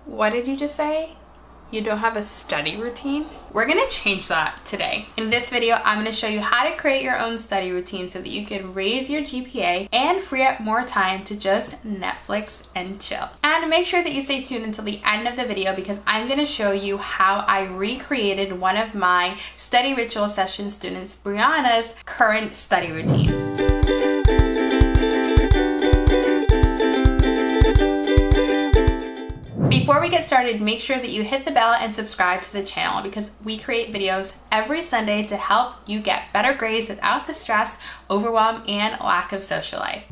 What did you just say? You don't have a study routine? We're gonna change that today. In this video, I'm gonna show you how to create your own study routine so that you can raise your GPA and free up more time to just Netflix and chill. And make sure that you stay tuned until the end of the video because I'm gonna show you how I recreated one of my study ritual session students, Brianna's current study routine. Before we get started, make sure that you hit the bell and subscribe to the channel because we create videos every Sunday to help you get better grades without the stress, overwhelm, and lack of social life.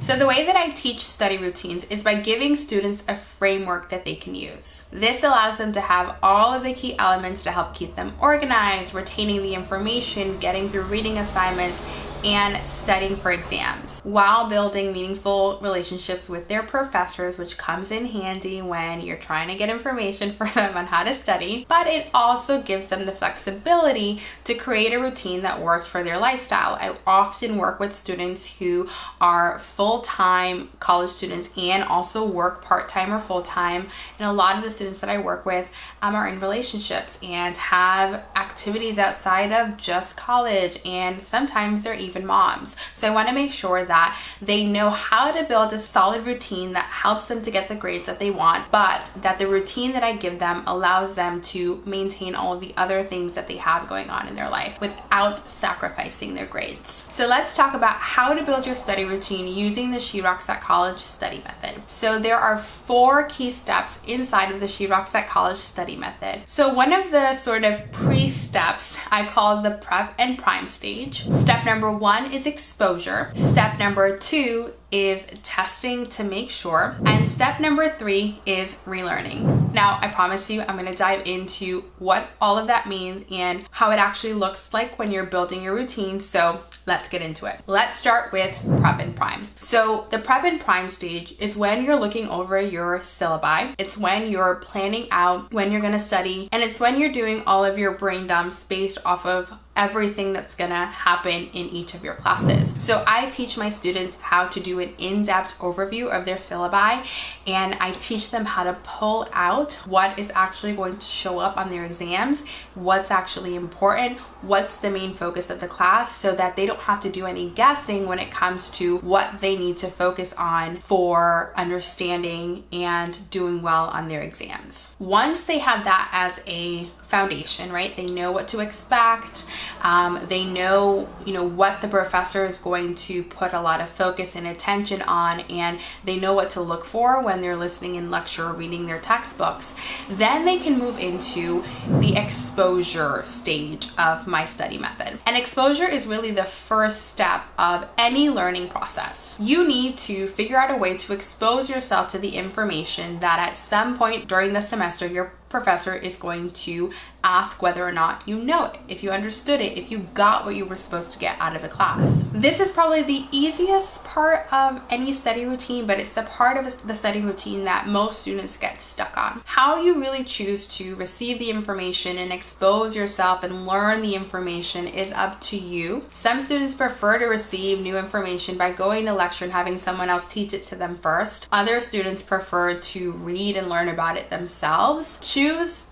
So the way that I teach study routines is by giving students a framework that they can use. This allows them to have all of the key elements to help keep them organized, retaining the information, getting through reading assignments, and studying for exams while building meaningful relationships with their professors, which comes in handy when you're trying to get information for them on how to study. But it also gives them the flexibility to create a routine that works for their lifestyle. I often work with students who are full-time college students and also work part-time or full-time. And a lot of the students that I work with are in relationships and have activities outside of just college, and sometimes they're even moms. So I want to make sure that they know how to build a solid routine that helps them to get the grades that they want, but that the routine that I give them allows them to maintain all of the other things that they have going on in their life without sacrificing their grades. So let's talk about how to build your study routine using the SheRocks College Study Method. So there are 4 key steps inside of the SheRocks College Study Method. So one of the sort of pre-steps I call the prep and prime stage. Step number 1 is exposure. Step number 2 is testing to make sure. And step number 3 is relearning. Now, I promise you, I'm gonna dive into what all of that means and how it actually looks like when you're building your routine. So let's get into it. Let's start with prep and prime. So the prep and prime stage is when you're looking over your syllabi. It's when you're planning out when you're gonna study, and it's when you're doing all of your brain dumps based off of everything that's gonna happen in each of your classes. So I teach my students how to do an in-depth overview of their syllabi, and I teach them how to pull out what is actually going to show up on their exams, what's actually important, what's the main focus of the class, so that they don't have to do any guessing when it comes to what they need to focus on for understanding and doing well on their exams. Once they have that as a foundation, right? They know what to expect. They know, what the professor is going to put a lot of focus and attention on, and they know what to look for when they're listening in lecture or reading their textbooks. Then they can move into the exposure stage of my study method. And exposure is really the first step of any learning process. You need to figure out a way to expose yourself to the information that at some point during the semester your professor is going to ask whether or not you know it, if you understood it, if you got what you were supposed to get out of the class. This is probably the easiest part of any study routine, but it's the part of the study routine that most students get stuck on. How you really choose to receive the information and expose yourself and learn the information is up to you. Some students prefer to receive new information by going to lecture and having someone else teach it to them first. Other students prefer to read and learn about it themselves. Choose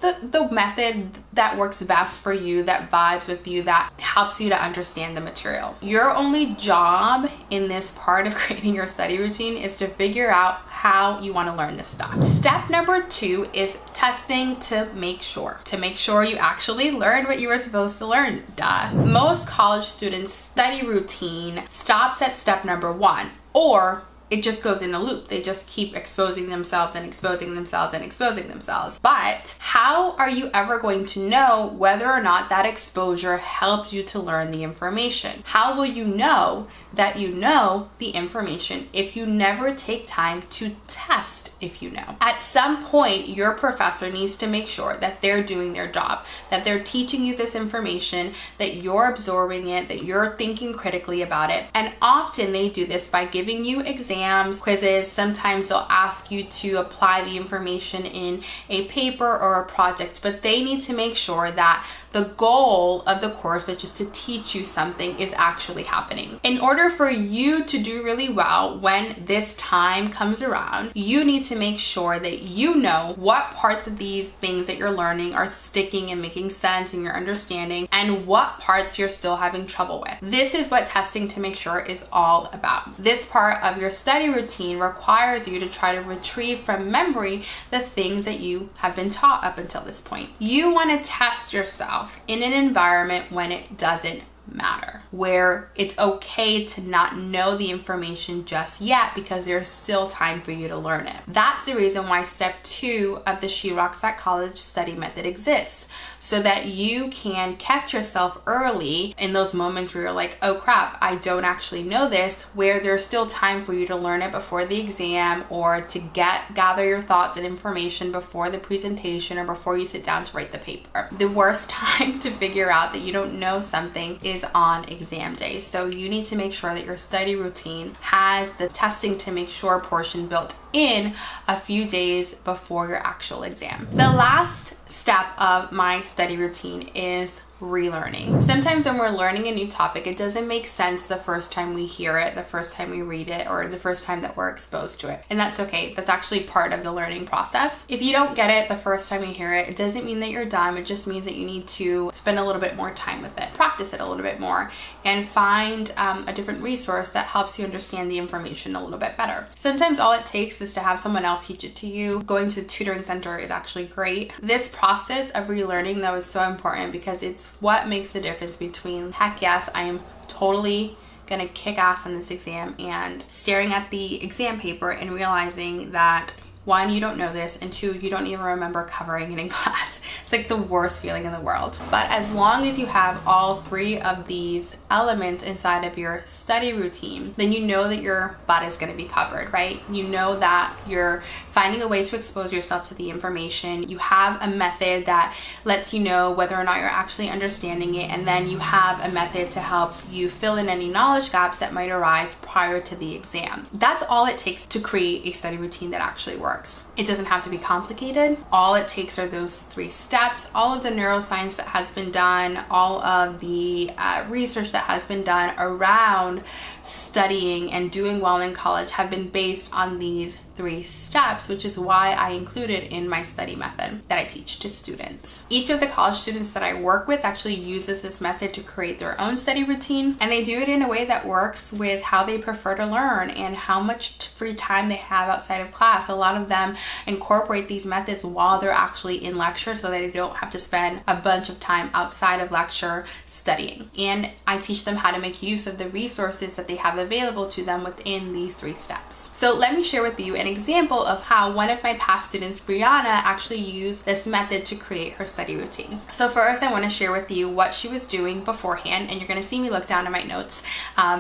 the method that works best for you, that vibes with you, that helps you to understand the material. Your only job in this part of creating your study routine is to figure out how you want to learn this stuff. Step number 2 is testing to make sure. To make sure you actually learned what you were supposed to learn. Duh. Most college students' study routine stops at step number 1, or it just goes in a loop. They just keep exposing themselves and exposing themselves and exposing themselves. But how are you ever going to know whether or not that exposure helped you to learn the information? How will you know that you know the information if you never take time to test if you know? At some point, your professor needs to make sure that they're doing their job, that they're teaching you this information, that you're absorbing it, that you're thinking critically about it. And often they do this by giving you examples exams, quizzes, sometimes they'll ask you to apply the information in a paper or a project, but they need to make sure that the goal of the course, which is to teach you something, is actually happening. In order for you to do really well when this time comes around, you need to make sure that you know what parts of these things that you're learning are sticking and making sense in your understanding, and what parts you're still having trouble with. This is what testing to make sure is all about. This part of your study routine requires you to try to retrieve from memory the things that you have been taught up until this point. You want to test yourself in an environment when it doesn't matter, where it's okay to not know the information just yet because there's still time for you to learn it. That's the reason why step 2 of the SheRocks College Study Method exists, so that you can catch yourself early in those moments where you're like, oh crap, I don't actually know this, where there's still time for you to learn it before the exam, or to gather your thoughts and information before the presentation or before you sit down to write the paper. The worst time to figure out that you don't know something is on exam day. So you need to make sure that your study routine has the testing to make sure portion built in a few days before your actual exam. The last step of my study routine is relearning. Sometimes when we're learning a new topic, it doesn't make sense the first time we hear it, the first time we read it, or the first time that we're exposed to it. And that's okay. That's actually part of the learning process. If you don't get it the first time you hear it, it doesn't mean that you're dumb. It just means that you need to spend a little bit more time with it, practice it a little bit more, and find a different resource that helps you understand the information a little bit better. Sometimes all it takes is to have someone else teach it to you. Going to a tutoring center is actually great. This process of relearning, though, is so important because it's what makes the difference between, heck yes, I am totally gonna kick ass on this exam, and staring at the exam paper and realizing that 1, you don't know this, and 2, you don't even remember covering it in class. It's like the worst feeling in the world. But as long as you have all 3 of these elements inside of your study routine, then you know that your butt is going to be covered, right? You know that you're finding a way to expose yourself to the information. You have a method that lets you know whether or not you're actually understanding it, and then you have a method to help you fill in any knowledge gaps that might arise prior to the exam. That's all it takes to create a study routine that actually works. It doesn't have to be complicated. All it takes are those 3 steps. All of the neuroscience that has been done, all of the research that has been done around studying and doing well in college have been based on these 3 steps, which is why I included in my study method that I teach to students. Each of the college students that I work with actually uses this method to create their own study routine, and they do it in a way that works with how they prefer to learn and how much free time they have outside of class. A lot of them incorporate these methods while they're actually in lecture so that they don't have to spend a bunch of time outside of lecture studying. And I teach them how to make use of the resources that they have available to them within these 3 steps. So let me share with you an example of how one of my past students, Brianna, actually used this method to create her study routine. So first, I want to share with you what she was doing beforehand, and you're going to see me look down at my notes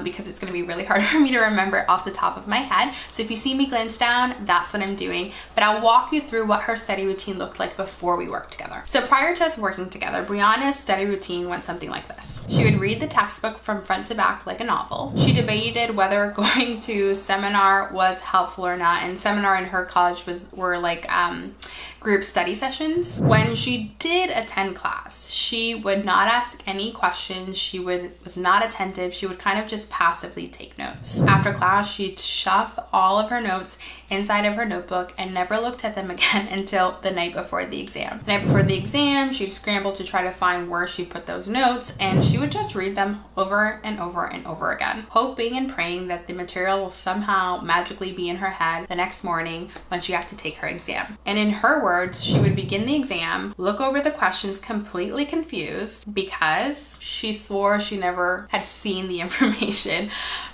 because it's going to be really hard for me to remember off the top of my head. So if you see me glance down, that's what I'm doing. But I'll walk you through what her study routine looked like before we worked together. So prior to us working together, Brianna's study routine went something like this. She would read the textbook from front to back like a novel. She debated whether going to seminar was helpful or not, and seminar in her college were like group study sessions. When she did attend class, she would not ask any questions. She was not attentive. She would kind of just passively take notes. After class, she'd shove all of her notes inside of her notebook and never looked at them again until the night before the exam. The night before the exam, she'd scramble to try to find where she put those notes, and she would just read them over and over and over again, hoping and praying that the material will somehow magically be in her head the next morning when she had to take her exam. And in her words, she would begin the exam, look over the questions completely confused because she swore she never had seen the information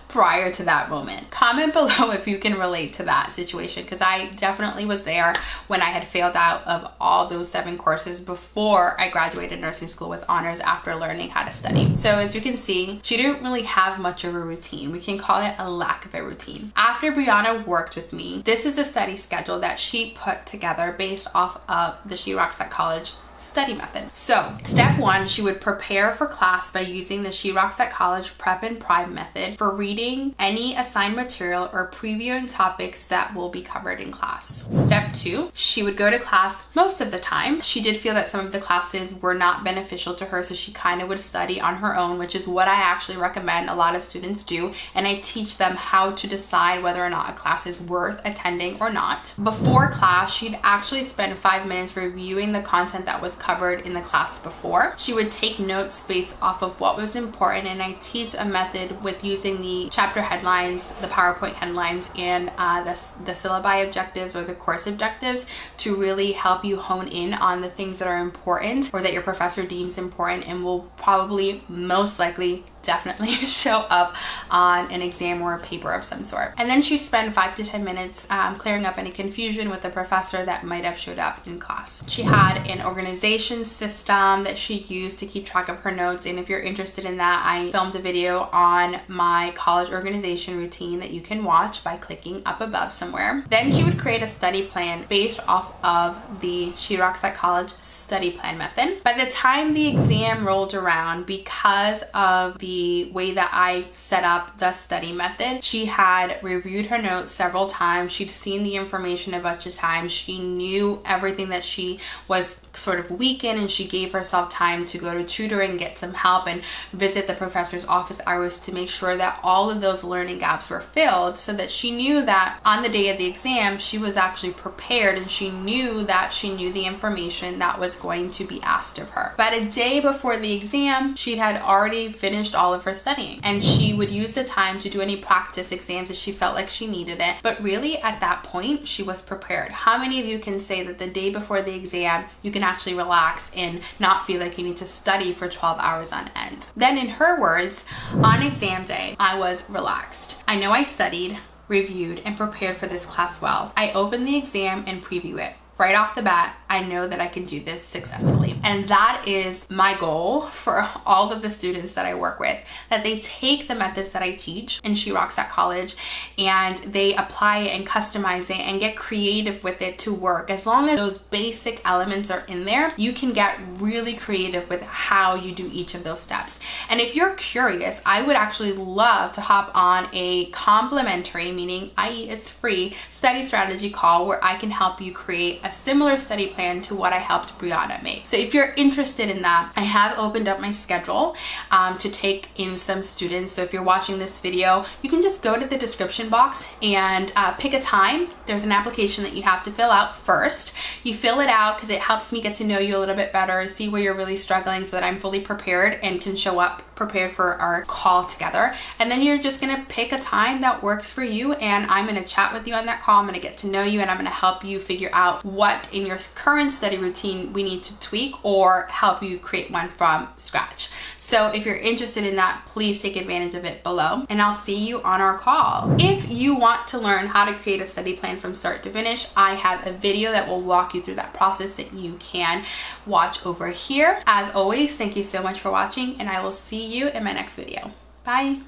prior to that moment. Comment below if you can relate to that situation, because I definitely was there when I had failed out of all those 7 courses before I graduated nursing school with honors after learning how to study. So as you can see, she didn't really have much of a routine. We can call it a lack of a routine. After Brianna worked with me, this is a study schedule that she put together based off of the SheRocks College Study Method. So step 1, she would prepare for class by using the SheRocks at College Prep and Prime method for reading any assigned material or previewing topics that will be covered in class. Step 2, she would go to class most of the time. She did feel that some of the classes were not beneficial to her, so she kind of would study on her own, which is what I actually recommend a lot of students do, and I teach them how to decide whether or not a class is worth attending or not. Before class, she'd actually spend 5 minutes reviewing the content that was covered in the class before. She would take notes based off of what was important, and I teach a method with using the chapter headlines, the PowerPoint headlines, and the syllabi objectives or the course objectives to really help you hone in on the things that are important or that your professor deems important and will probably most likely definitely show up on an exam or a paper of some sort. And then she'd spend 5 to 10 minutes clearing up any confusion with the professor that might have showed up in class. She had an organization system that she used to keep track of her notes, and if you're interested in that, I filmed a video on my college organization routine that you can watch by clicking up above somewhere. Then she would create a study plan based off of the SheRocks at College Study Plan method. By the time the exam rolled around, because of the way that I set up the study method, she had reviewed her notes several times. She'd seen the information a bunch of times. She knew everything that she was sort of weak in, and she gave herself time to go to tutoring, get some help, and visit the professor's office hours to make sure that all of those learning gaps were filled, so that she knew that on the day of the exam she was actually prepared, and she knew that she knew the information that was going to be asked of her. But a day before the exam, she had already finished all of her studying, and she would use the time to do any practice exams if she felt like she needed it. But really at that point, she was prepared. How many of you can say that the day before the exam you can actually relax and not feel like you need to study for 12 hours on end? Then in her words, on exam day, I was relaxed. I know I studied, reviewed, and prepared for this class well. I opened the exam and preview it. Right off the bat, I know that I can do this successfully. And that is my goal for all of the students that I work with, that they take the methods that I teach in SheRocks at College and they apply it and customize it and get creative with it to work. As long as those basic elements are in there, you can get really creative with how you do each of those steps. And if you're curious, I would actually love to hop on a complimentary, meaning i.e. it's free, study strategy call where I can help you create a similar study plan to what I helped Brianna make. So if you're interested in that, I have opened up my schedule to take in some students. So if you're watching this video, you can just go to the description box and pick a time. There's an application that you have to fill out first. You fill it out because it helps me get to know you a little bit better, see where you're really struggling so that I'm fully prepared and can show up prepared for our call together. And then you're just gonna pick a time that works for you, and I'm gonna chat with you on that call. I'm gonna get to know you, and I'm gonna help you figure out what in your current study routine we need to tweak or help you create one from scratch. So if you're interested in that, please take advantage of it below, and I'll see you on our call. If you want to learn how to create a study plan from start to finish, I have a video that will walk you through that process that you can watch over here. As always, thank you so much for watching, and I will see you in my next video. Bye.